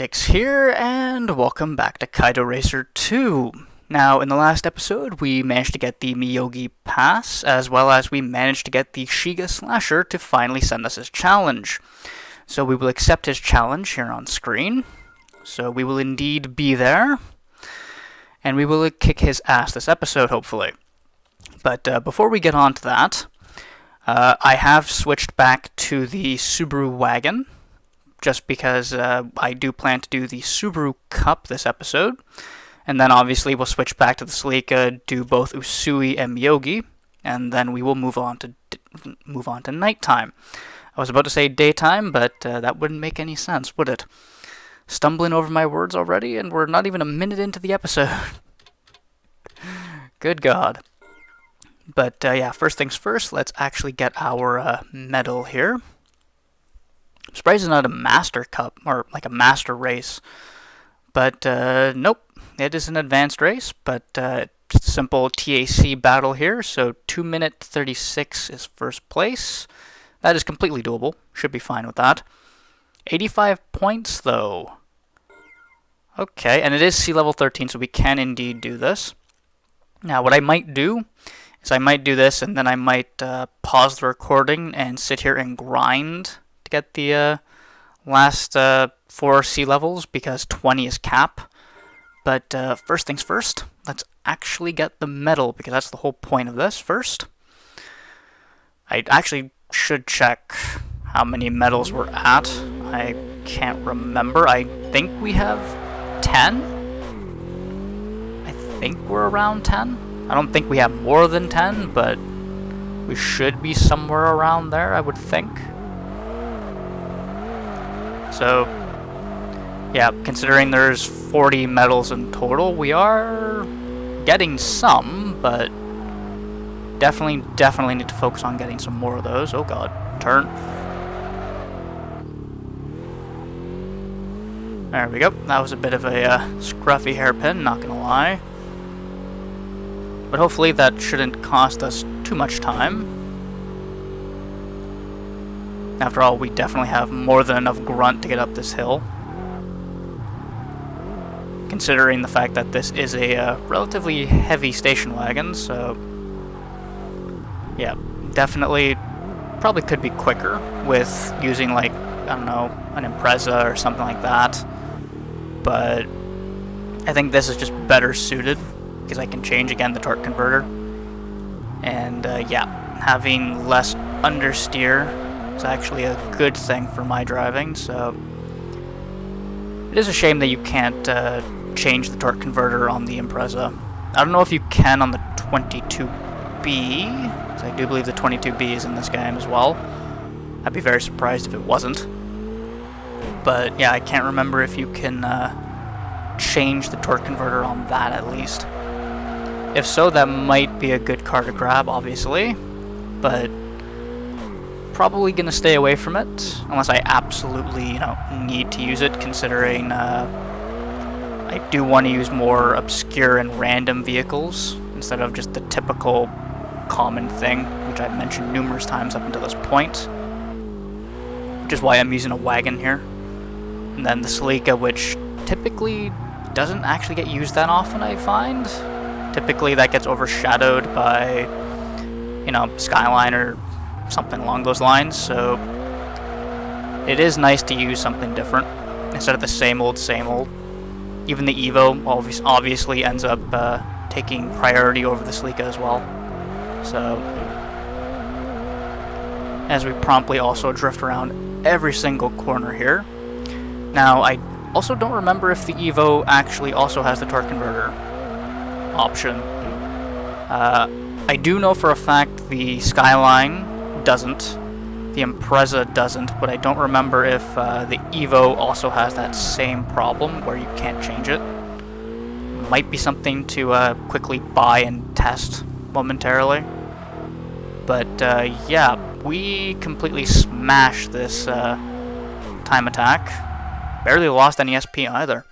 HectiX here, and welcome back to Kaido Racer 2. Now, in the last episode, we managed to get the Miyogi Pass, as well as we managed to get the Shiga Slasher to finally send us his challenge. So we will accept his challenge here on screen. So we will indeed be there, and we will kick his ass this episode, hopefully. But before we get on to that, I have switched back to the Subaru wagon, just because I do plan to do the Subaru Cup this episode. And then obviously we'll switch back to the Celica, do both Usui and Miyogi, and then we will move on to nighttime. I was about to say daytime, but that wouldn't make any sense, would it? Stumbling over my words already, and we're not even a minute into the episode. Good God. But yeah, first things first, let's actually get our medal here. I'm surprised it's not a Master Cup, or like a Master Race. But nope, it is an advanced race, but it's a simple TAC battle here, so 2 minute 36 is first place. That is completely doable, should be fine with that. 85 points though. Okay, and it is sea level 13, so we can indeed do this. Now what I might do is I might do this, and then I might pause the recording and sit here and grind get the last 4 sea levels, because 20 is cap. But first things first, let's actually get the medal, because that's the whole point of this first. I actually should check how many medals we're at. I can't remember. I think we have 10. I think we're around 10. I don't think we have more than 10, but we should be somewhere around there, I would think. So, yeah, considering there's 40 medals in total, we are getting some, but definitely need to focus on getting some more of those. Oh god, turn. There we go. That was a bit of a scruffy hairpin, not gonna lie. But hopefully that shouldn't cost us too much time. After all, we definitely have more than enough grunt to get up this hill. Considering the fact that this is a relatively heavy station wagon, so yeah, definitely probably could be quicker with using, like, I don't know, an Impreza or something like that. But I think this is just better suited because I can change again the torque converter. And yeah, having less understeer is actually a good thing for my driving, so it is a shame that you can't change the torque converter on the Impreza. I don't know if you can on the 22B, because I do believe the 22B is in this game as well. I'd be very surprised if it wasn't. But yeah, I can't remember if you can change the torque converter on that at least. If so, that might be a good car to grab, obviously, but probably gonna stay away from it unless I absolutely, need to use it, considering I do want to use more obscure and random vehicles instead of just the typical common thing, which I've mentioned numerous times up until this point, which is why I'm using a wagon here. And then the Celica, which typically doesn't actually get used that often, I find. Typically that gets overshadowed by, Skyline or something along those lines, so it is nice to use something different instead of the same old. Even the Evo obviously ends up taking priority over the Celica as well. So, as we promptly also drift around every single corner here. Now, I also don't remember if the Evo actually also has the torque converter option. I do know for a fact the Skyline doesn't, the Impreza doesn't, but I don't remember if the Evo also has that same problem where you can't change it. Might be something to quickly buy and test momentarily. But yeah, we completely smashed this time attack. Barely lost any SP either.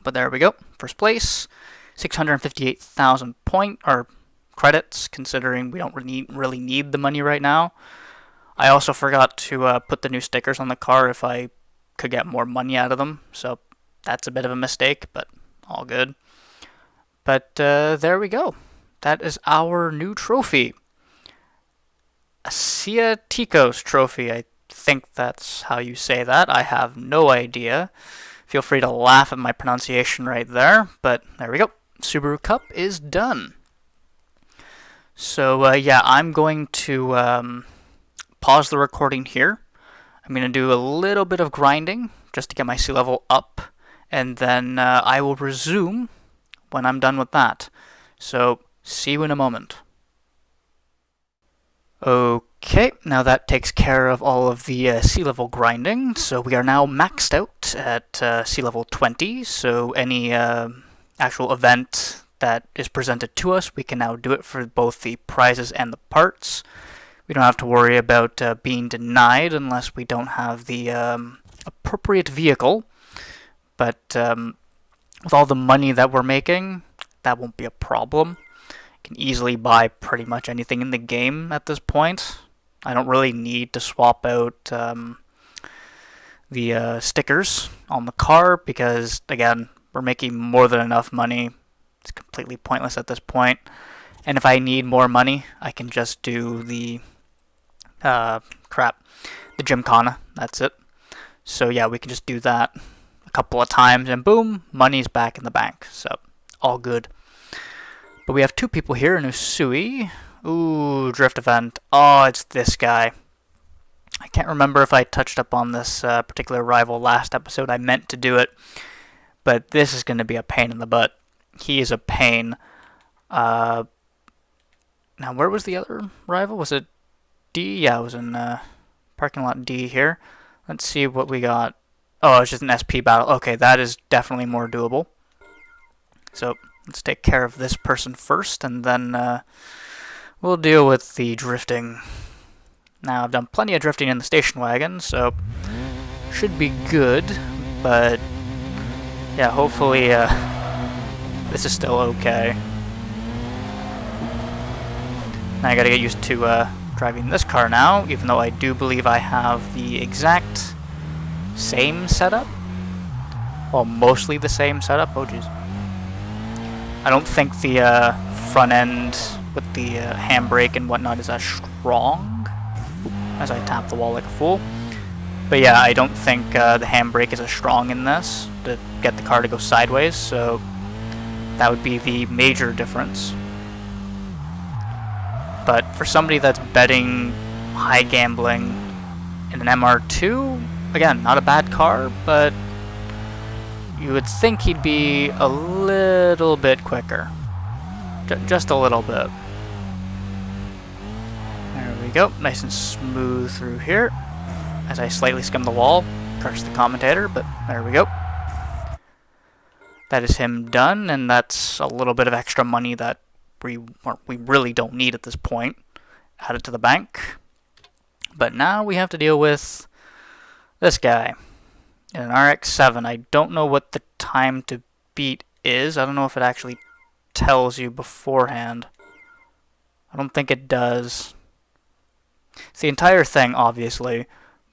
But there we go, first place, 658,000 credits, considering we don't really need the money right now. I also forgot to put the new stickers on the car if I could get more money out of them. So that's a bit of a mistake, but all good. But there we go. That is our new trophy. HectiX trophy. I think that's how you say that. I have no idea. Feel free to laugh at my pronunciation right there, but there we go. Subaru Cup is done. So yeah, I'm going to pause the recording here. I'm going to do a little bit of grinding just to get my sea level up, and then I will resume when I'm done with that. So see you in a moment. Okay, now that takes care of all of the sea level grinding, so we are now maxed out at sea level 20, so any actual event that is presented to us, we can now do it for both the prizes and the parts. We don't have to worry about being denied unless we don't have the appropriate vehicle, but with all the money that we're making, that won't be a problem. Can easily buy pretty much anything in the game at this point. I don't really need to swap out the stickers on the car because, again, we're making more than enough money. It's completely pointless at this point. And if I need more money, I can just do the the Gymkhana. That's it. So yeah, we can just do that a couple of times and boom, money's back in the bank. So all good. But we have two people here in Usui. Ooh, drift event. Oh, it's this guy. I can't remember if I touched up on this particular rival last episode. I meant to do it. But this is going to be a pain in the butt. He is a pain. Now, where was the other rival? Was it D? Yeah, it was in parking lot D here. Let's see what we got. Oh, it's just an SP battle. Okay, that is definitely more doable. So let's take care of this person first, and then we'll deal with the drifting. Now, I've done plenty of drifting in the station wagon, so should be good, but yeah, hopefully this is still okay. Now I gotta get used to driving this car now, even though I do believe I have the exact same setup. Well, mostly the same setup. Oh, jeez. I don't think the front end with the handbrake and whatnot is as strong. As I tap the wall like a fool. But yeah, I don't think the handbrake is as strong in this to get the car to go sideways, so that would be the major difference. But for somebody that's betting high gambling in an MR2, again, not a bad car, but you would think he'd be a little bit quicker. Just a little bit. There we go. Nice and smooth through here. As I slightly skim the wall. Curse the commentator, but there we go. That is him done, and that's a little bit of extra money that we really don't need at this point. Added to the bank. But now we have to deal with this guy. In an RX-7, I don't know what the time to beat is. I don't know if it actually tells you beforehand. I don't think it does. It's the entire thing, obviously,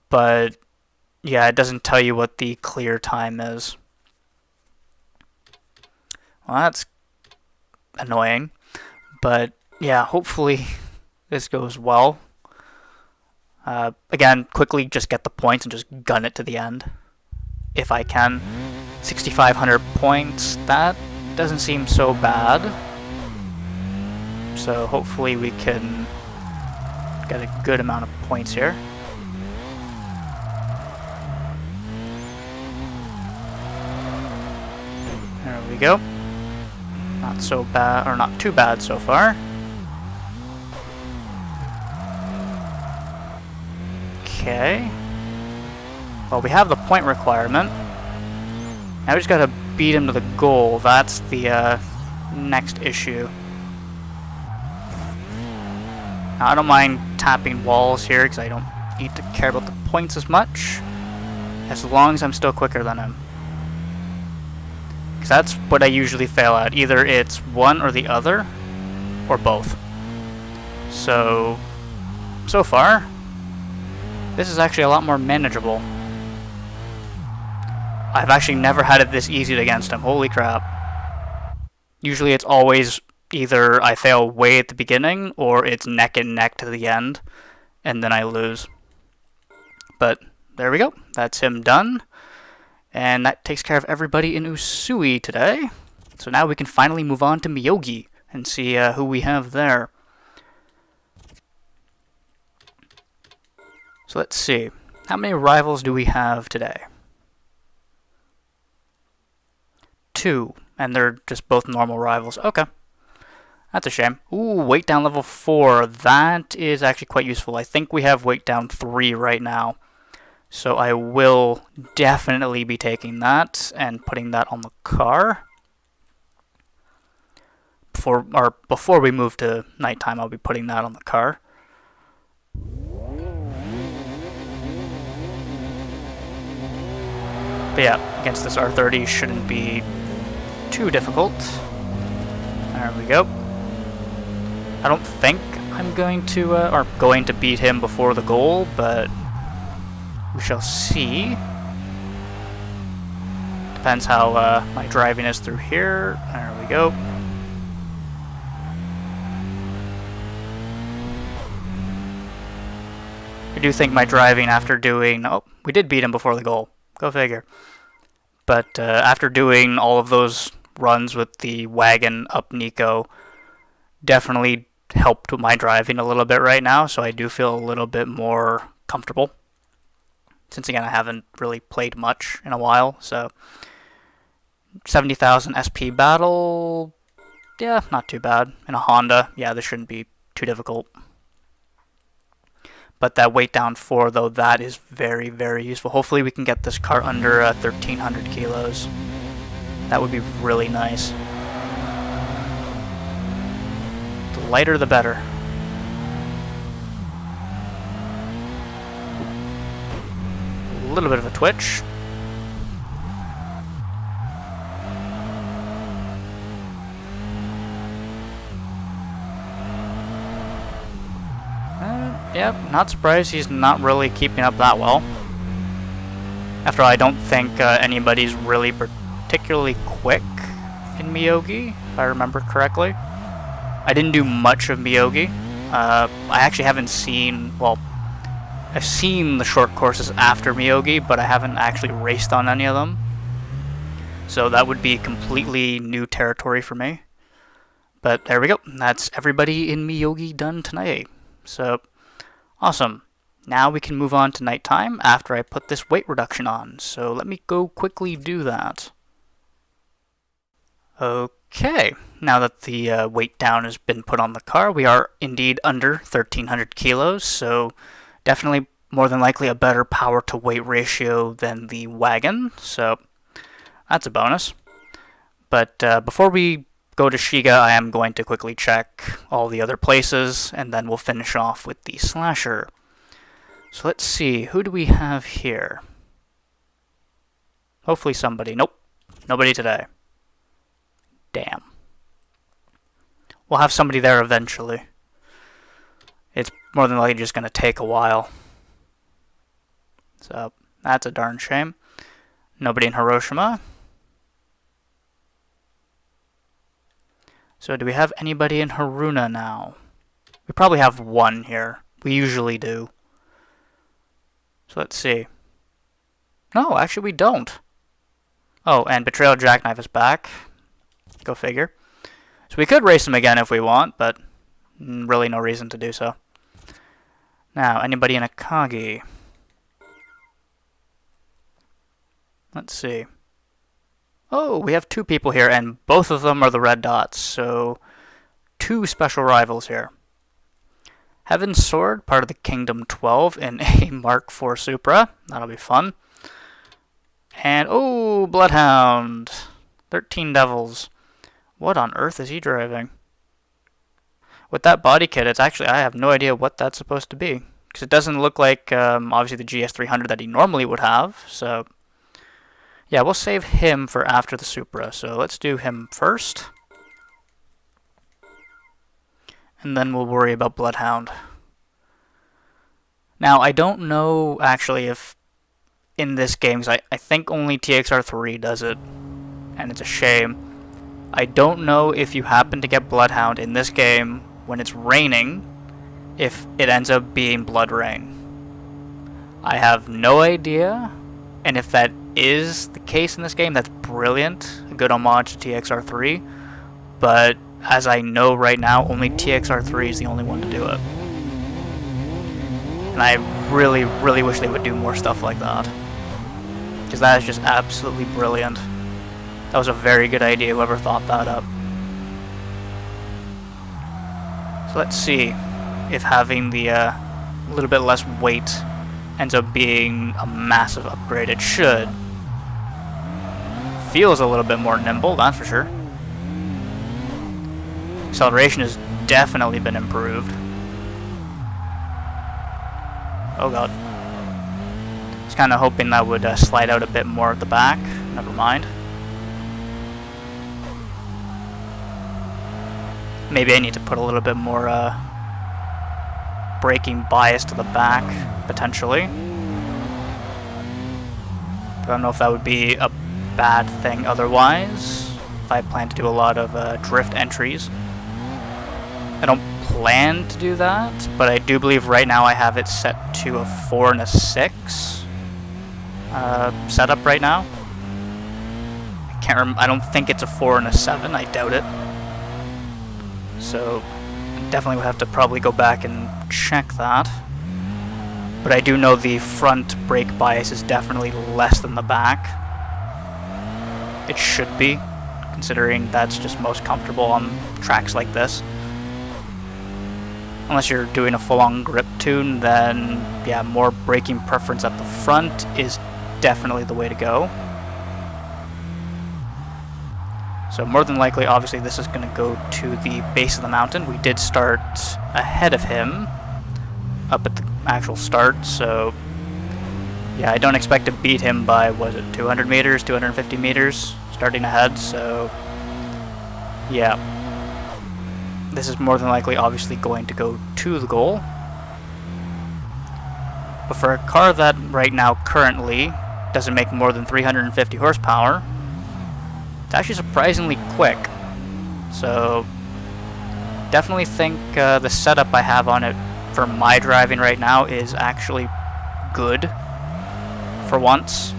but yeah, it doesn't tell you what the clear time is. Well, that's annoying, but yeah, hopefully this goes well. Again, quickly just get the points and just gun it to the end. If I can. 6,500 points, that doesn't seem so bad. So hopefully we can get a good amount of points here. There we go. Not so bad, or not too bad so far. Okay. Well, we have the point requirement. Now we just gotta beat him to the goal. That's the next issue. Now, I don't mind tapping walls here because I don't need to care about the points as much, as long as I'm still quicker than him. Because that's what I usually fail at. Either it's one or the other, or both. So far, this is actually a lot more manageable. I've actually never had it this easy against him. Holy crap. Usually it's always either I fail way at the beginning or it's neck and neck to the end, and then I lose. But there we go. That's him done. And that takes care of everybody in Usui today. So now we can finally move on to Miyogi and see who we have there. So let's see. How many rivals do we have today? 2. And they're just both normal rivals. Okay. That's a shame. Ooh, weight down level 4. That is actually quite useful. I think we have weight down 3 right now. So I will definitely be taking that and putting that on the car. Before we move to nighttime, I'll be putting that on the car. But yeah, against this R30 shouldn't be too difficult. There we go. I don't think I'm going to beat him before the goal, but we shall see. Depends how my driving is through here. There we go. I do think my driving after doing... Oh, we did beat him before the goal. Go figure. But after doing all of those runs with the wagon up Nico, definitely helped with my driving a little bit right now, so I do feel a little bit more comfortable. Since again, I haven't really played much in a while, so 70,000 SP battle, yeah, not too bad. In a Honda, yeah, this shouldn't be too difficult. But that weight down 4, though, that is very, very useful. Hopefully we can get this car under 1,300 kilos. That would be really nice. The lighter, the better. A little bit of a twitch. Yep, not surprised he's not really keeping up that well. After all, I don't think anybody's really particularly quick in Miyogi, if I remember correctly. I didn't do much of Miyogi. I actually haven't seen, well, I've seen the short courses after Miyogi, but I haven't actually raced on any of them. So that would be completely new territory for me. But there we go. That's everybody in Miyogi done tonight. So, awesome. Now we can move on to nighttime after I put this weight reduction on. So let me go quickly do that. Okay, now that the weight down has been put on the car, we are indeed under 1,300 kilos, so definitely more than likely a better power to weight ratio than the wagon, so that's a bonus. But before we go to Shiga, I am going to quickly check all the other places, and then we'll finish off with the slasher. So let's see, who do we have here? Hopefully somebody. Nope, nobody today. Damn. We'll have somebody there eventually. It's more than likely just going to take a while. So, that's a darn shame. Nobody in Hiroshima. So, do we have anybody in Haruna now? We probably have one here. We usually do. So, let's see. No, actually we don't. Oh, and Betrayal Jackknife is back. Go figure. So we could race him again if we want, but really no reason to do so. Now, anybody in Akagi? Let's see. Oh, we have 2 people here, and both of them are the red dots, so 2 special rivals here. Heaven's Sword, part of the Kingdom 12 in a Mark IV Supra. That'll be fun. And, oh, Bloodhound. 13 Devils. What on earth is he driving? With that body kit, it's actually, I have no idea what that's supposed to be. Because it doesn't look like, obviously, the GS300 that he normally would have. So, yeah, we'll save him for after the Supra. So let's do him first. And then we'll worry about Bloodhound. Now, I don't know, actually, if in this game, because I think only TXR3 does it, and it's a shame. I don't know if you happen to get Bloodhound in this game when it's raining, if it ends up being Blood Rain. I have no idea, and if that is the case in this game, that's brilliant, a good homage to TXR3, but as I know right now, only TXR3 is the only one to do it. And I really, really wish they would do more stuff like that, because that is just absolutely brilliant. That was a very good idea, whoever thought that up. So let's see if having the little bit less weight ends up being a massive upgrade. It should. Feels a little bit more nimble, that's for sure. Acceleration has definitely been improved. Oh god. I was kind of hoping that would slide out a bit more at the back. Never mind. Maybe I need to put a little bit more braking bias to the back, potentially. But I don't know if that would be a bad thing otherwise, if I plan to do a lot of drift entries. I don't plan to do that, but I do believe right now I have it set to a 4 and a 6 setup right now. I don't think it's a 4 and a 7, I doubt it. So definitely would have to probably go back and check that. But I do know the front brake bias is definitely less than the back. It should be, considering that's just most comfortable on tracks like this. Unless you're doing a full-on grip tune, then yeah, more braking preference at the front is definitely the way to go. So more than likely, obviously, this is going to go to the base of the mountain. We did start ahead of him up at the actual start, so yeah, I don't expect to beat him by, was it 200 meters, 250 meters, starting ahead, so yeah. This is more than likely, obviously, going to go to the goal. But for a car that right now currently doesn't make more than 350 horsepower, it's actually surprisingly quick. So definitely think the setup I have on it for my driving right now is actually good for once.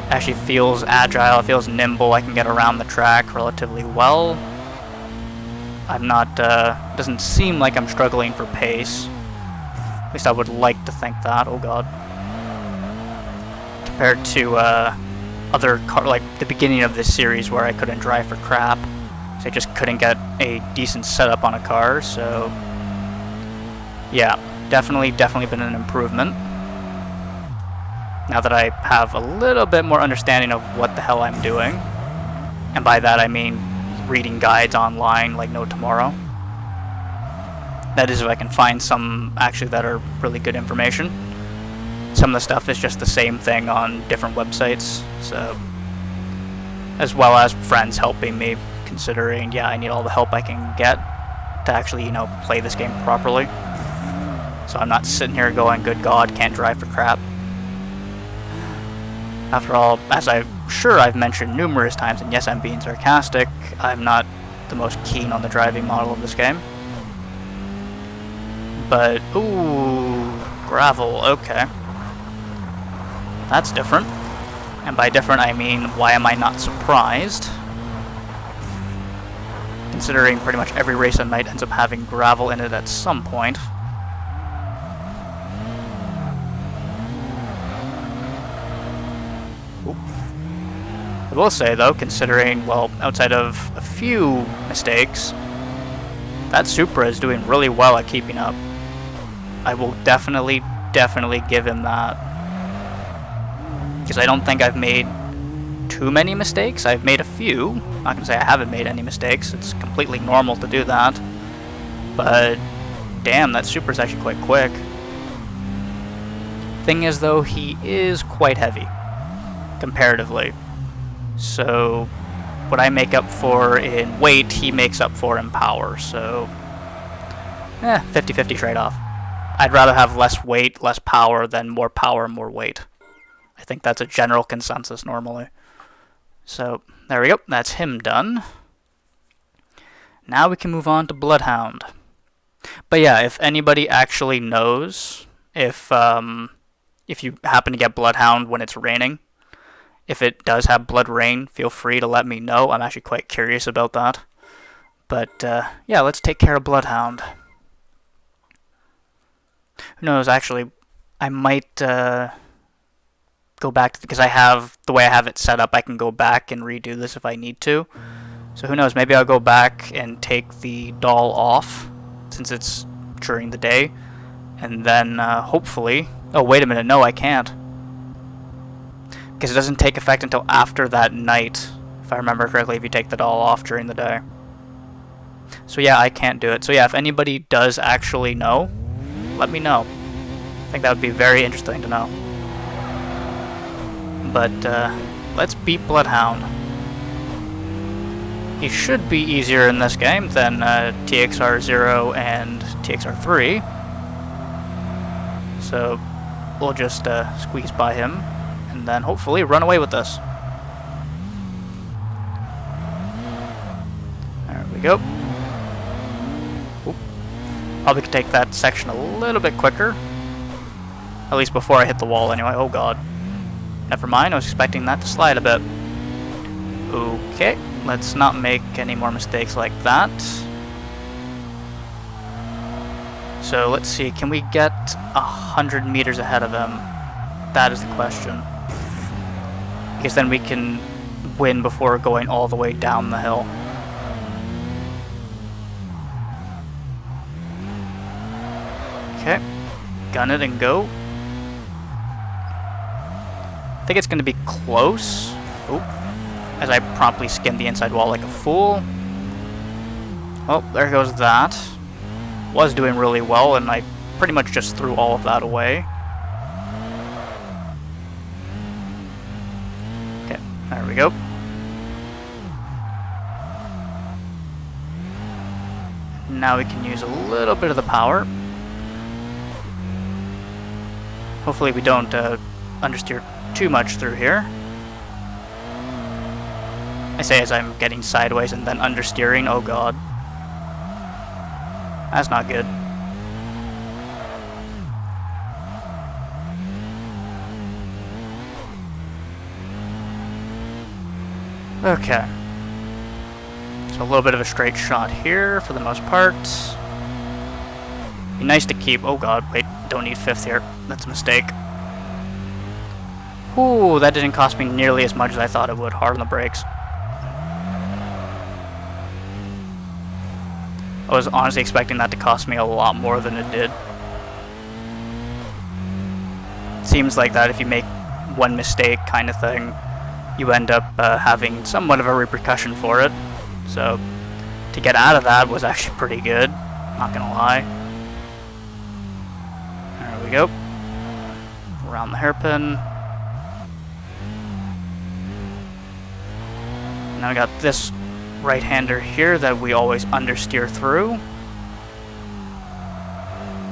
Actually feels agile, it feels nimble, I can get around the track relatively well. I'm not, doesn't seem like I'm struggling for pace. At least I would like to think that, oh god. Compared to other car, like the beginning of this series where I couldn't drive for crap. So I just couldn't get a decent setup on a car, so yeah, definitely been an improvement. Now that I have a little bit more understanding of what the hell I'm doing, and by that I mean reading guides online like no tomorrow. That is, if I can find some actually that are really good information. Some of the stuff is just the same thing on different websites, so as well as friends helping me, considering, yeah, I need all the help I can get to actually, you know, play this game properly. So I'm not sitting here going, good god, can't drive for crap. After all, as I'm sure I've mentioned numerous times, and yes, I'm being sarcastic, I'm not the most keen on the driving model of this game. But, ooh, gravel, okay. That's different. And by different, I mean, why am I not surprised? Considering pretty much every race I might ends up having gravel in it at some point. Ooh. I will say, though, considering, well, outside of a few mistakes, that Supra is doing really well at keeping up. I will definitely give him that. Because I don't think I've made too many mistakes. I've made a few. I'm not going to say I haven't made any mistakes. It's completely normal to do that. But, damn, that Supra's actually quite quick. Thing is, though, he is quite heavy, comparatively. So, what I make up for in weight, he makes up for in power. So, 50-50 trade-off. I'd rather have less weight, less power, than more power, more weight. I think that's a general consensus normally. So there we go, that's him done. Now we can move on to Bloodhound. But yeah, if anybody actually knows if you happen to get Bloodhound when it's raining, if it does have Blood Rain, feel free to let me know. I'm actually quite curious about that. But yeah, let's take care of Bloodhound. Who knows, actually, I might go back, because I have, the way I have it set up, I can go back and redo this if I need to. So who knows, maybe I'll go back and take the doll off, since it's during the day. And then hopefully, oh wait a minute, no I can't. Because it doesn't take effect until after that night, if I remember correctly, if you take the doll off during the day. So yeah, I can't do it. So yeah, if anybody does actually know, let me know. I think that would be very interesting to know. But let's beat Bloodhound. He should be easier in this game than TXR0 and TXR3. So we'll just squeeze by him and then hopefully run away with this. There we go. Oop. Probably could take that section a little bit quicker. At least before I hit the wall anyway. Oh god. Never mind, I was expecting that to slide a bit. Okay, let's not make any more mistakes like that. So let's see, can we get 100 meters ahead of him? That is the question. Because then we can win before going all the way down the hill. Okay, gun it and go. I think it's going to be close. Oop. As I promptly skim the inside wall like a fool. Oh, there goes that. Was doing really well, and I pretty much just threw all of that away. Okay, there we go. Now we can use a little bit of the power. Hopefully we don't understeer too much through here. I say as I'm getting sideways and then understeering. Oh god. That's not good. Okay. So a little bit of a straight shot here for the most part. Be nice to keep. Oh god, wait, don't need fifth here. That's a mistake. Ooh, that didn't cost me nearly as much as I thought it would. Hard on the brakes. I was honestly expecting that to cost me a lot more than it did. Seems like that if you make one mistake kind of thing, you end up having somewhat of a repercussion for it. So, to get out of that was actually pretty good, not gonna lie. There we go. Around the hairpin. Now we got this right-hander here that we always understeer through.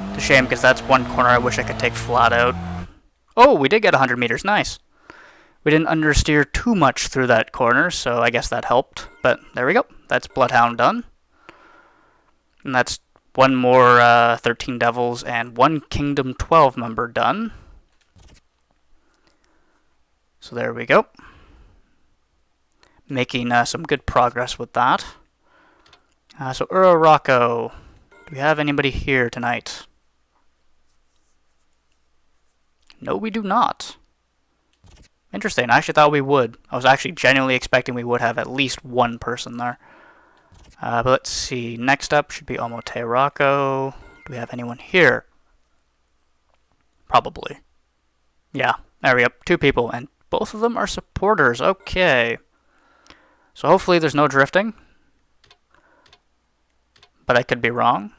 It's a shame because that's one corner I wish I could take flat out. Oh, we did get 100 meters, nice. We didn't understeer too much through that corner, so I guess that helped. But there we go, that's Bloodhound done. And that's one more 13 Devils and one Kingdom 12 member done. So there we go. Making some good progress with that. So Rocco, do we have anybody here tonight? No, we do not. Interesting, I actually thought we would. I was actually genuinely expecting we would have at least one person there. But let's see, next up should be Omote Rocco. Do we have anyone here? Probably. Yeah, there we go, 2 people, and both of them are supporters, okay. So hopefully there's no drifting, but I could be wrong.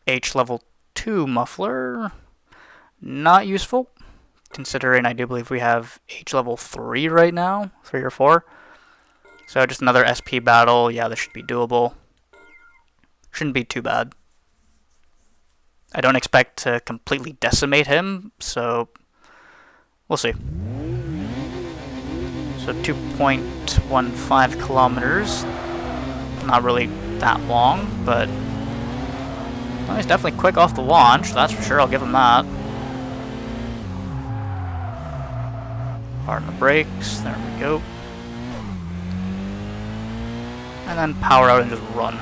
H level 2 muffler, not useful, considering I do believe we have H level 3 right now, 3 or 4. So just another SP battle, yeah, this should be doable. Shouldn't be too bad. I don't expect to completely decimate him, so We'll see. So 2.15 kilometers. Not really that long, but well, he's definitely quick off the launch, that's for sure, I'll give him that. Hard on the brakes, there we go. And then power out and just run.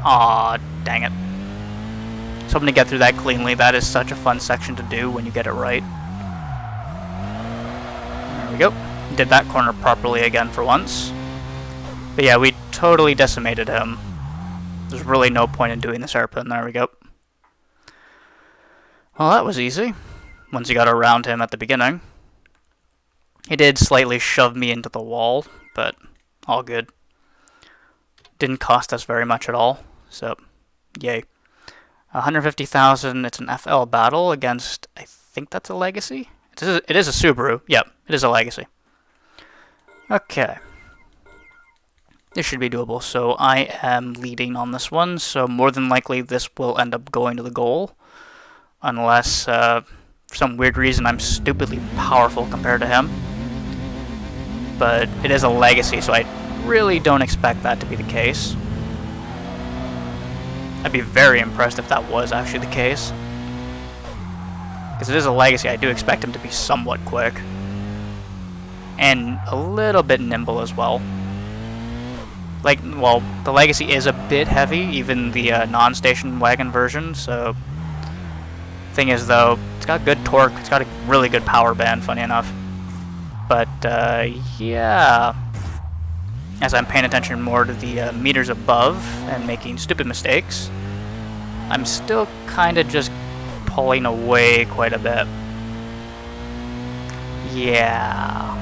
Aw, dang it. So I'm gonna get through that cleanly. That is such a fun section to do when you get it right. There we go. Did that corner properly again for once. But yeah, we totally decimated him. There's really no point in doing this hairpin. There we go. Well, that was easy. Once you got around him at the beginning. He did slightly shove me into the wall, but all good. Didn't cost us very much at all, so yay. 150,000, it's an FL battle against, I think that's a Legacy? It is a Subaru. Yep, it is a Legacy. Okay. This should be doable. So I am leading on this one, so more than likely this will end up going to the goal. Unless, for some weird reason, I'm stupidly powerful compared to him. But it is a Legacy, so I really don't expect that to be the case. I'd be very impressed if that was actually the case. Because it is a Legacy, I do expect him to be somewhat quick. And a little bit nimble as well. Like, well, the Legacy is a bit heavy, even the non-station wagon version, so... Thing is, though, it's got good torque, it's got a really good power band, funny enough. But, yeah... As I'm paying attention more to the meters above and making stupid mistakes, I'm still kind of just pulling away quite a bit. Yeah.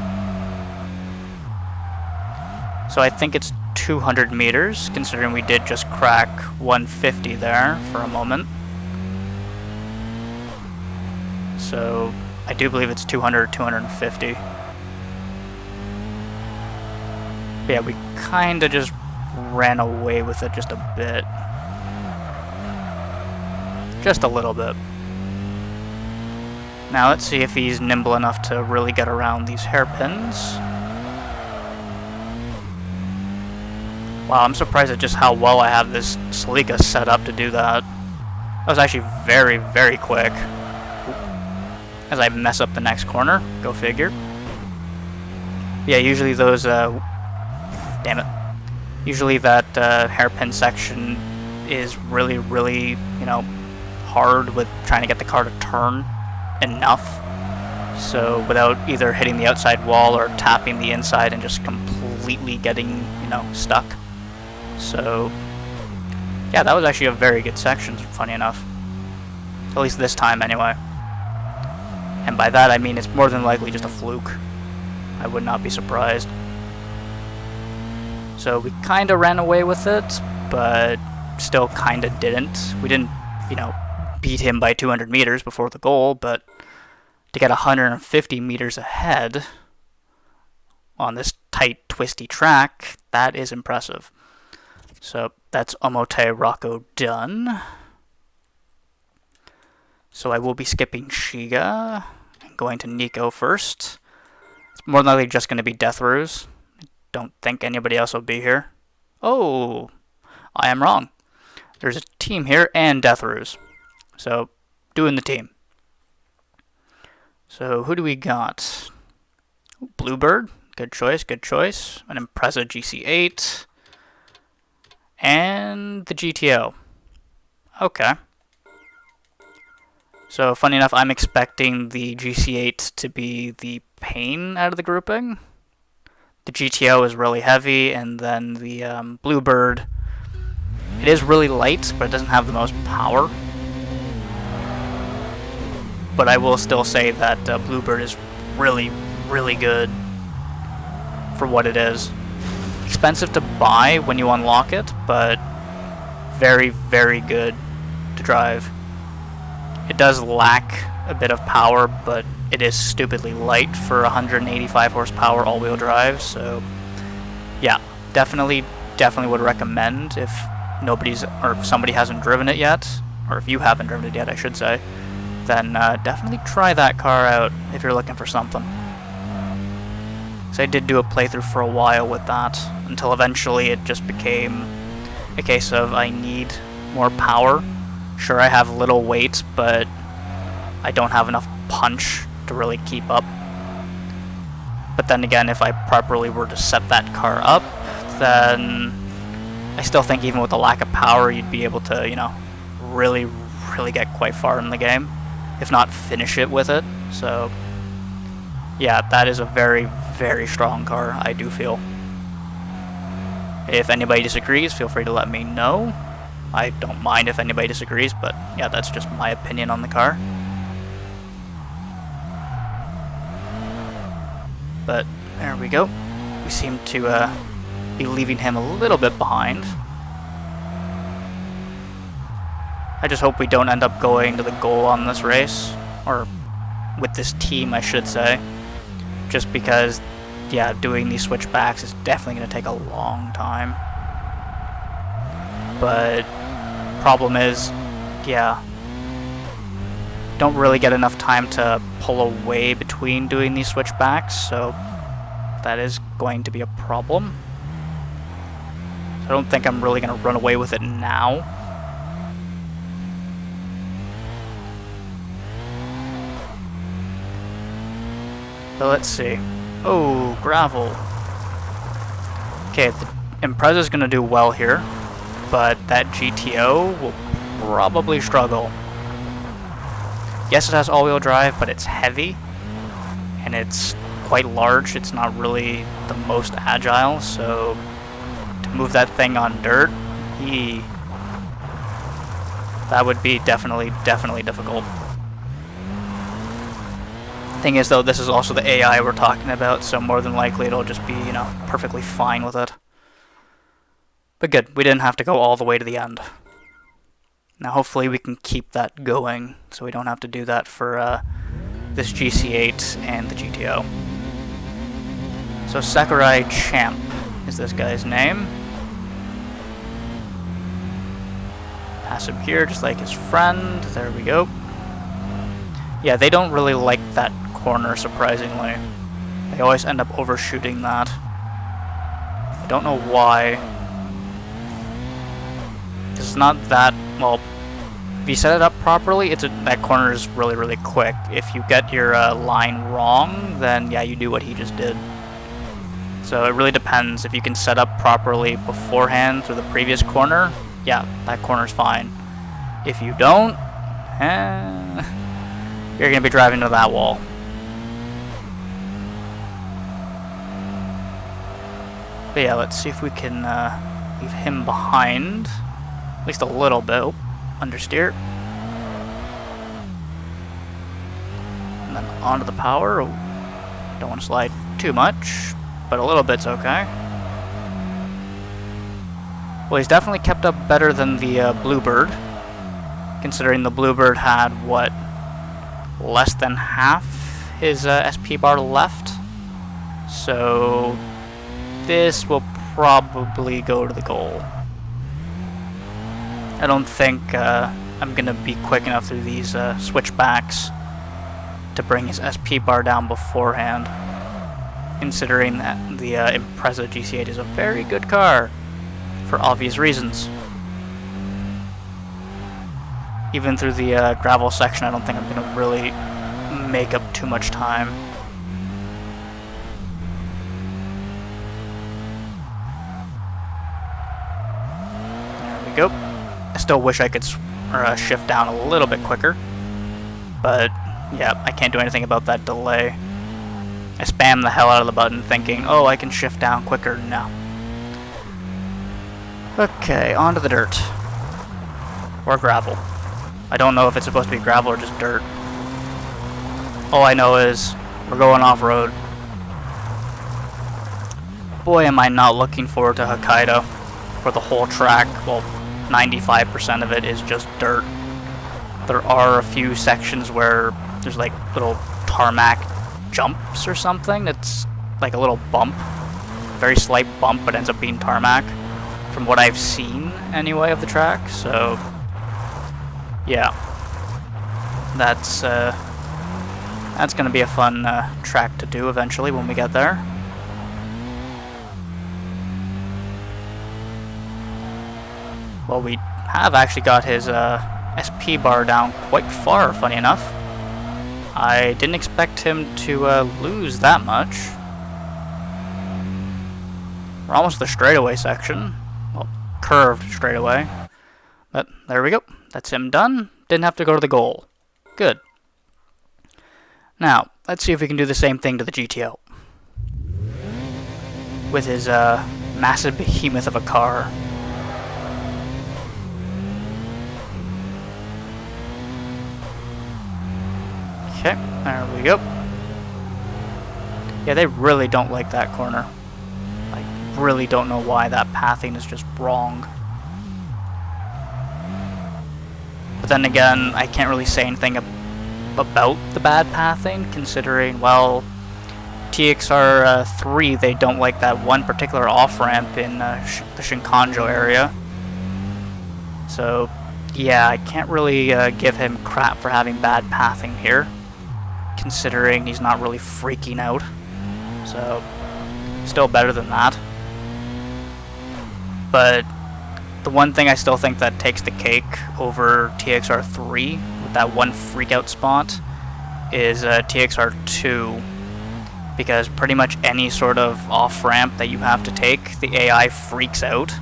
So I think it's 200 meters, considering we did just crack 150 there for a moment. So I do believe it's 200 or 250. But yeah, we kind of just ran away with it just a bit. Just a little bit. Now let's see if he's nimble enough to really get around these hairpins. Wow, I'm surprised at just how well I have this Celica set up to do that. That was actually very, very quick. As I mess up the next corner, go figure. Yeah, usually those, damn it. Usually that hairpin section is really, really, you know, hard with trying to get the car to turn enough. So without either hitting the outside wall or tapping the inside and just completely getting, you know, stuck. So, yeah, that was actually a very good section, funny enough. At least this time, anyway. And by that, I mean it's more than likely just a fluke. I would not be surprised. So we kind of ran away with it, but still kind of didn't. We didn't, you know, beat him by 200 meters before the goal, but to get 150 meters ahead on this tight, twisty track, that is impressive. So that's Omote Rocco done. So I will be skipping Shiga and going to Nico first. It's more than likely just going to be Death Ruse. Don't think anybody else will be here. Oh, I am wrong. There's a team here and Death Ruse. So, doing the team. So, who do we got? Bluebird. Good choice, good choice. An Impreza GC8. And the GTO. Okay. So, funny enough, I'm expecting the GC8 to be the pain out of the grouping. The GTO is really heavy, and then the Bluebird, it is really light, but it doesn't have the most power. But I will still say that Bluebird is really, really good for what it is. Expensive to buy when you unlock it, but very, very good to drive. It does lack a bit of power, but it is stupidly light for 185 horsepower all-wheel drive, so yeah, definitely would recommend if nobody's, or if somebody hasn't driven it yet, or if you haven't driven it yet, I should say. then definitely try that car out if you're looking for something. So I did do a playthrough for a while with that, until eventually it just became a case of I need more power. Sure, I have little weight, but I don't have enough punch to really keep up. But then again, if I properly were to set that car up, then I still think even with the lack of power, you'd be able to, you know, really get quite far in the game, if not finish it with it. So yeah, that is a very strong car, I do feel. If anybody disagrees, feel free to let me know. I don't mind if anybody disagrees, but yeah, that's just my opinion on the car. But there we go. We seem to be leaving him a little bit behind. I just hope we don't end up going to the goal on this race, or with this team, I should say. Just because, yeah, doing these switchbacks is definitely going to take a long time. But problem is, yeah, don't really get enough time to pull away between doing these switchbacks, so that is going to be a problem. So I don't think I'm really going to run away with it now. So let's see. Oh, gravel. Okay, the Impreza is going to do well here, but that GTO will probably struggle. Yes, it has all-wheel drive, but it's heavy, and it's quite large. It's not really the most agile, so to move that thing on dirt, that would be definitely difficult. Thing is, though, this is also the AI we're talking about, so more than likely it'll just be, you know, perfectly fine with it. But good, we didn't have to go all the way to the end. Now hopefully we can keep that going, so we don't have to do that for this GC8 and the GTO. So Sakurai Champ is this guy's name. Pass him here, just like his friend. There we go. Yeah, they don't really like that corner, surprisingly. They always end up overshooting that. I don't know why. It's not that, well, if you set it up properly, that corner is really quick. If you get your line wrong, then yeah, you do what he just did. So it really depends. If you can set up properly beforehand through the previous corner, yeah, that corner's fine. If you don't, you're going to be driving into that wall. But yeah, let's see if we can leave him behind. At least a little bit. Oh, understeer. And then onto the power. Oh, don't want to slide too much, but a little bit's okay. Well, he's definitely kept up better than the Bluebird, considering the Bluebird had, what, less than half his SP bar left. So this will probably go to the goal. I don't think I'm going to be quick enough through these switchbacks to bring his SP bar down beforehand, considering that the Impreza GC8 is a very good car, for obvious reasons. Even through the gravel section, I don't think I'm going to really make up too much time. There we go. I still wish I could shift down a little bit quicker, but yeah, I can't do anything about that delay. I spammed the hell out of the button thinking, oh, I can shift down quicker. No. Okay, onto the dirt. Or gravel. I don't know if it's supposed to be gravel or just dirt. All I know is we're going off-road. Boy, am I not looking forward to Hokkaido, where the whole track, well, 95% of it is just dirt. There are a few sections where there's like little tarmac jumps or something. It's like a little bump, very slight bump, but ends up being tarmac, from what I've seen anyway of the track. So yeah, That's going to be a fun track to do eventually when we get there. Well, we have actually got his SP bar down quite far, funny enough. I didn't expect him to lose that much. We're almost the straightaway section. Well, curved straightaway. But there we go. That's him done. Didn't have to go to the goal. Good. Now, let's see if we can do the same thing to the GTO. With his massive behemoth of a car. Okay, there we go. Yeah, they really don't like that corner. I really don't know why that pathing is just wrong. But then again, I can't really say anything about the bad pathing, considering, well, TXR 3, they don't like that one particular off-ramp in the Shinkanjo area. So, yeah, I can't really give him crap for having bad pathing here, considering he's not really freaking out. So, still better than that. But the one thing I still think that takes the cake over TXR 3 with that one freakout spot is TXR 2, because pretty much any sort of off-ramp that you have to take, the AI freaks out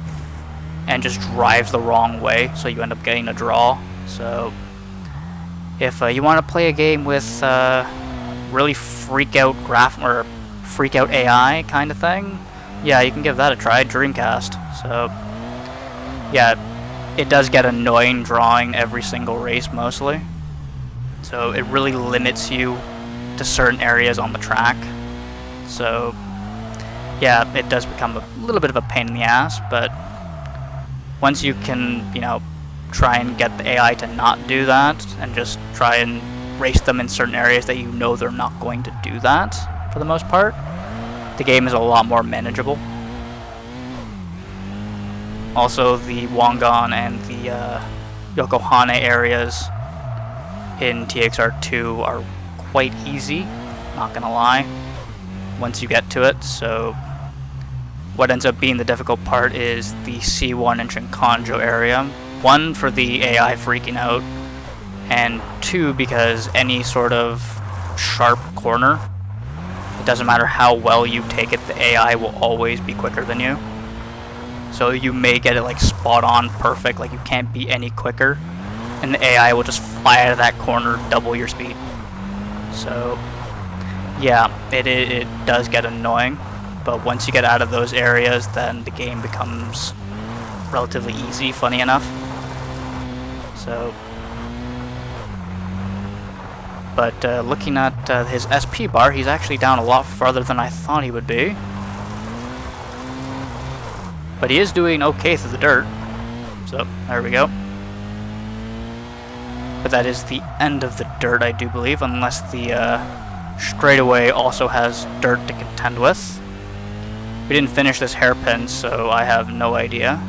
and just drives the wrong way, so you end up getting a draw. So if you want to play a game with really freak out AI kind of thing, yeah, you can give that a try. Dreamcast. So yeah, it does get annoying drawing every single race mostly, so it really limits you to certain areas on the track. So yeah, it does become a little bit of a pain in the ass, but once you can, you know, try and get the AI to not do that and just try and race them in certain areas that you know they're not going to do that for the most part, the game is a lot more manageable. Also, the Wangan and the Yokohama areas in TXR2 are quite easy, not gonna lie, once you get to it. So what ends up being the difficult part is the C1 and Shinkanjo area. One, for the AI freaking out, and two, because any sort of sharp corner, it doesn't matter how well you take it, the AI will always be quicker than you. So you may get it like spot on perfect, like you can't be any quicker, and the AI will just fly out of that corner double your speed. So yeah, it does get annoying, but once you get out of those areas, then the game becomes relatively easy, funny enough. So, but looking at his SP bar, he's actually down a lot farther than I thought he would be. But he is doing okay through the dirt. So, there we go. But that is the end of the dirt, I do believe, unless the straightaway also has dirt to contend with. We didn't finish this hairpin, so I have no idea.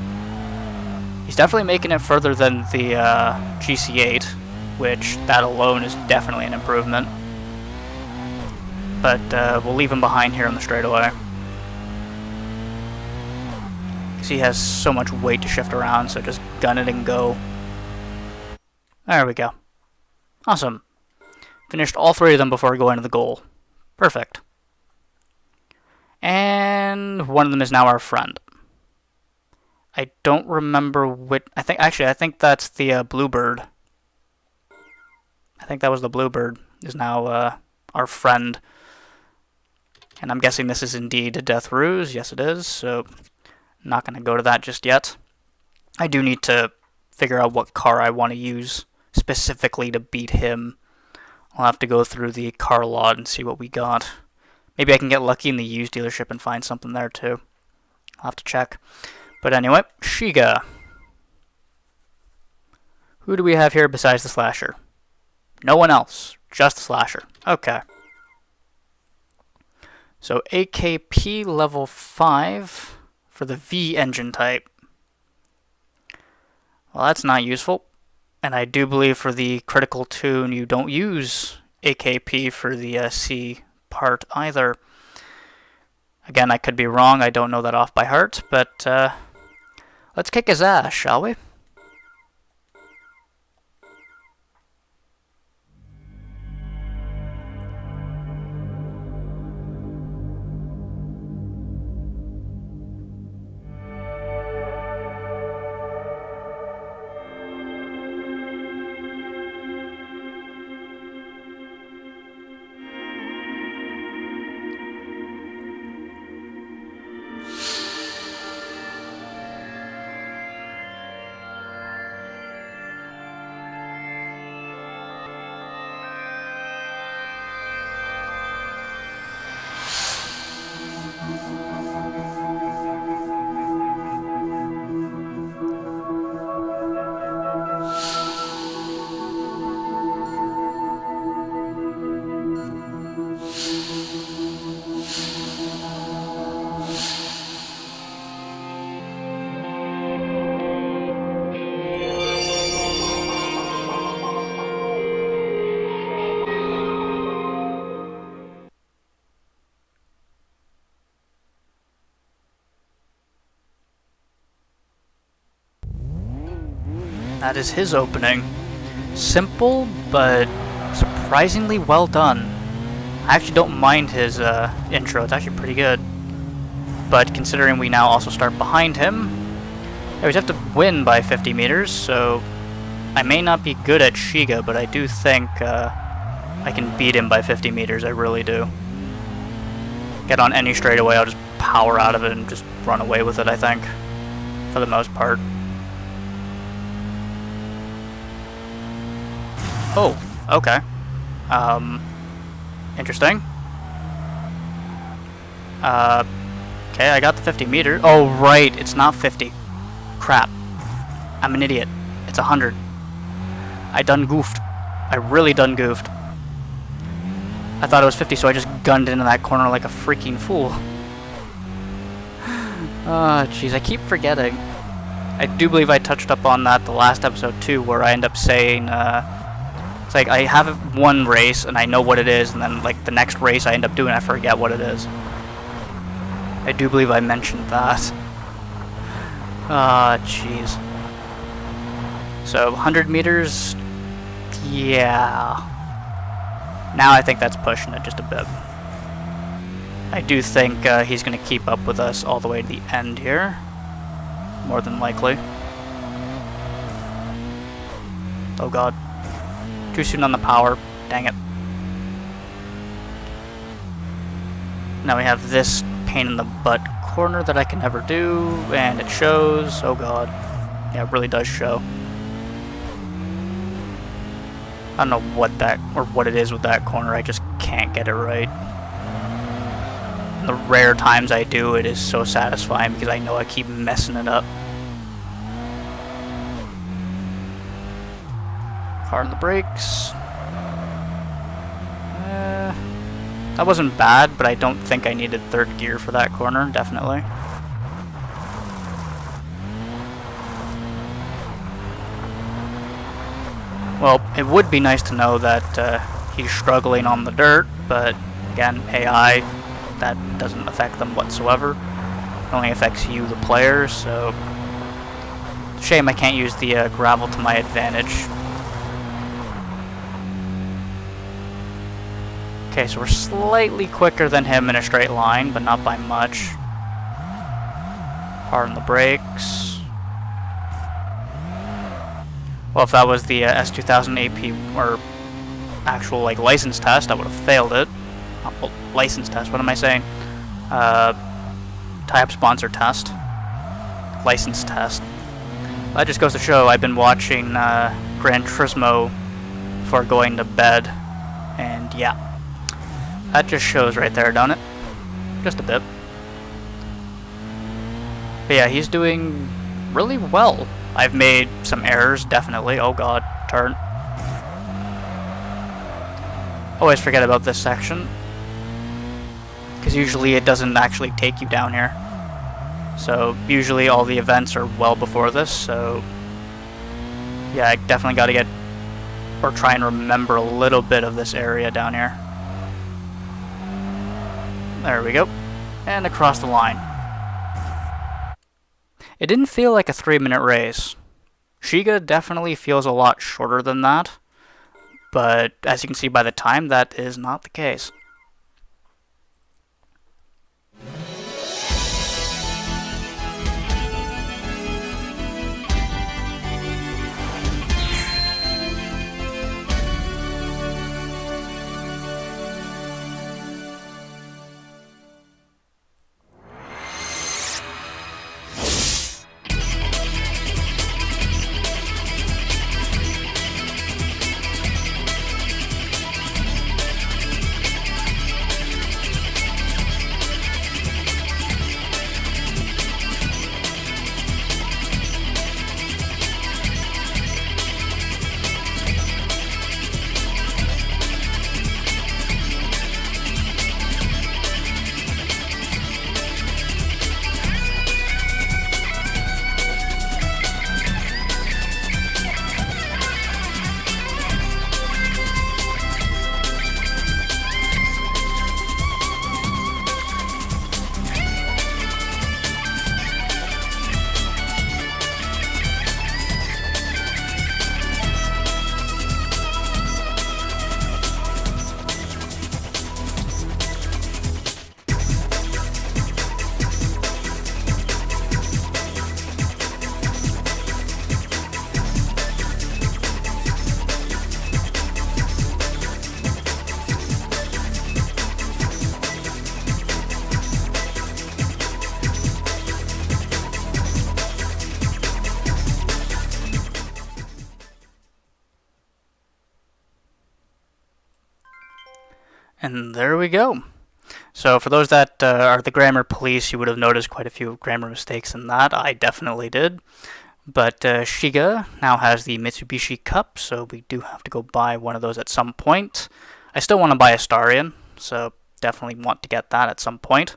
He's definitely making it further than the GC8, which that alone is definitely an improvement. But we'll leave him behind here on the straightaway, because he has so much weight to shift around, so just gun it and go. There we go. Awesome. Finished all three of them before going to the goal. Perfect. And one of them is now our friend. I don't remember which. I think that's the Bluebird. I think that was the Bluebird. Is now our friend. And I'm guessing this is indeed a Death Ruse. Yes, it is. So, not going to go to that just yet. I do need to figure out what car I want to use specifically to beat him. I'll have to go through the car lot and see what we got. Maybe I can get lucky in the used dealership and find something there too. I'll have to check. But anyway, Shiga. Who do we have here besides the Slasher? No one else. Just the Slasher. Okay. So AKP level 5 for the V engine type. Well, that's not useful. And I do believe for the critical tune, you don't use AKP for the C part either. Again, I could be wrong. I don't know that off by heart, but let's kick his ass, shall we? That is his opening. Simple, but surprisingly well done. I actually don't mind his intro, it's actually pretty good. But considering we now also start behind him, I always have to win by 50 meters, so I may not be good at Shiga, but I do think I can beat him by 50 meters, I really do. Get on any straightaway, I'll just power out of it and just run away with it, I think, for the most part. Oh, okay. Interesting. Okay, I got the 50 meter. Oh, right, it's not 50. Crap. I'm an idiot. It's 100. I done goofed. I really done goofed. I thought it was 50, so I just gunned into that corner like a freaking fool. Ah, jeez, I keep forgetting. I do believe I touched up on that the last episode too, where I end up saying, it's like I have one race and I know what it is, and then like the next race I end up doing, I forget what it is. I do believe I mentioned that. Ah, jeez. So 100 meters, yeah. Now I think that's pushing it just a bit. I do think he's going to keep up with us all the way to the end here. More than likely. Oh god. Too soon on the power. Dang it. Now we have this pain in the butt corner that I can never do, and it shows. Oh god. Yeah, it really does show. I don't know what that, or what it is with that corner, I just can't get it right. And the rare times I do, it is so satisfying because I know I keep messing it up. Hard on the brakes. That wasn't bad, but I don't think I needed third gear for that corner, definitely. Well, it would be nice to know that he's struggling on the dirt, but again, AI, that doesn't affect them whatsoever. It only affects you, the player, so... Shame I can't use the gravel to my advantage. Okay, so we're slightly quicker than him in a straight line, but not by much. Hard on the brakes. Well, if that was the S2000 AP, or actual, like, license test, I would have failed it. Well, license test, what am I saying? Tie-up sponsor test. License test. That just goes to show I've been watching Gran Turismo before going to bed, and yeah. That just shows right there, don't it? Just a bit. But yeah, he's doing really well. I've made some errors, definitely. Oh god, turn. Always forget about this section, because usually it doesn't actually take you down here. So usually all the events are well before this, so Yeah, I definitely got to get, or try and remember a little bit of this area down here. There we go. And across the line. It didn't feel like a 3-minute race. Shiga definitely feels a lot shorter than that, but as you can see by the time, that is not the case. And there we go. So for those that are the grammar police, you would have noticed quite a few grammar mistakes in that. I definitely did. But Shiga now has the Mitsubishi Cup, so we do have to go buy one of those at some point. I still want to buy a Starion, so definitely want to get that at some point.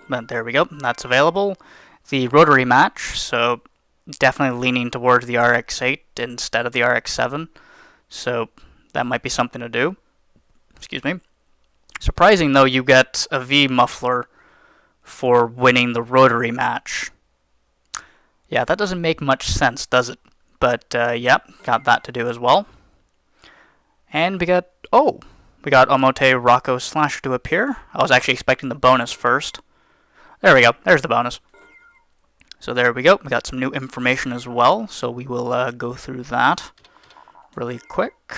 But there we go, that's available. The rotary match, so definitely leaning towards the RX-8 instead of the RX-7. So that might be something to do. Excuse me. Surprising though, you get a V muffler for winning the rotary match. Yeah, that doesn't make much sense, does it? But yeah, got that to do as well. And we got Omote Rocco Slasher to appear. I was actually expecting the bonus first. There we go, there's the bonus. So there we go, we got some new information as well, so we will go through that really quick.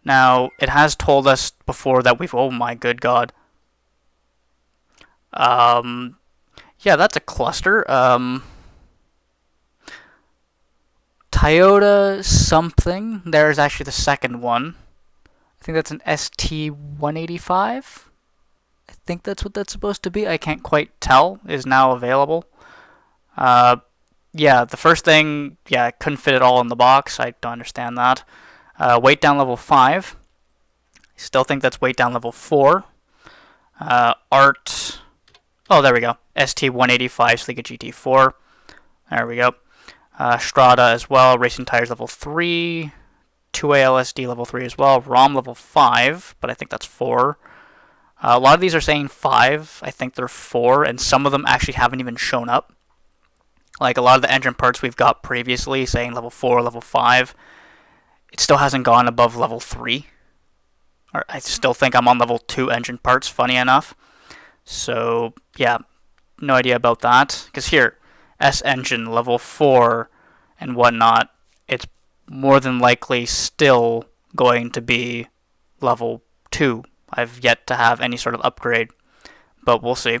Now, it has told us before that we've... Oh my good god. Yeah, that's a cluster. Toyota something. There's actually the second one. I think that's an ST-185. I think that's what that's supposed to be. I can't quite tell. Is now available. Yeah, the first thing... Yeah, I couldn't fit it all in the box. I don't understand that. Weight down level 5. I still think that's weight down level 4. Art. Oh, there we go. ST-185 Sleeka GT4. There we go. Strada as well. Racing tires level 3. 2A LSD level 3 as well. ROM level 5, but I think that's 4. A lot of these are saying 5. I think they're 4, and some of them actually haven't even shown up. Like a lot of the engine parts we've got previously saying level 4, level 5. It still hasn't gone above level 3. Or I still think I'm on level 2 engine parts, funny enough. So, yeah, no idea about that. Because here, S engine, level 4, and whatnot, it's more than likely still going to be level 2. I've yet to have any sort of upgrade, but we'll see.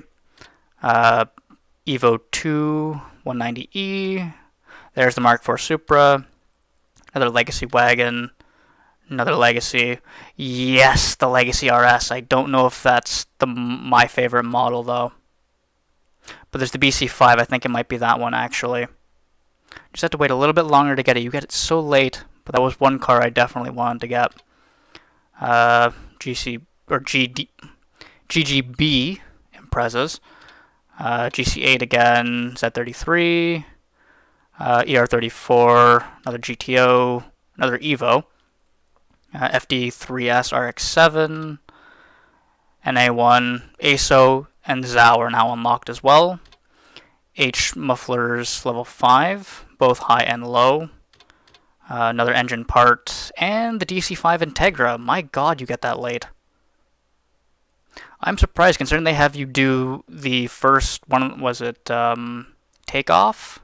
Evo 2, 190E. There's the Mark IV Supra. Another Legacy wagon. Another Legacy. Yes, the Legacy RS. I don't know if that's my favorite model, though. But there's the BC5. I think it might be that one, actually. Just have to wait a little bit longer to get it. You get it so late. But that was one car I definitely wanted to get. GGB Imprezas. GC8 again. Z33. ER34, another GTO, another Evo, FD3S RX7, NA1, ASO, and ZAO are now unlocked as well. H mufflers level 5, both high and low. Another engine part, and the DC5 Integra. My god, you get that late. I'm surprised considering they have you do the first one, was it Takeoff?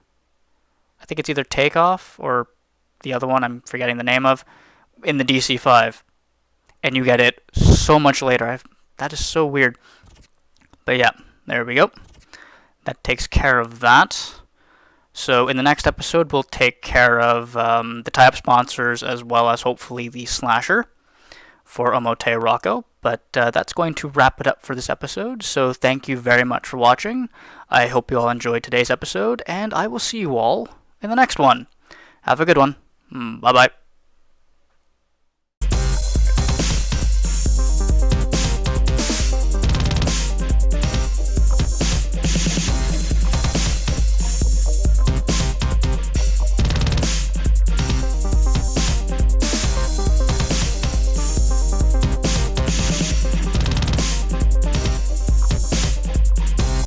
I think it's either Takeoff or the other one I'm forgetting the name of, in the DC5. And you get it so much later. That is so weird. But yeah, there we go. That takes care of that. So in the next episode, we'll take care of the tie-up sponsors as well as hopefully the slasher for Omote Rocco. But that's going to wrap it up for this episode. So thank you very much for watching. I hope you all enjoyed today's episode, and I will see you all in the next one. Have a good one. Bye-bye.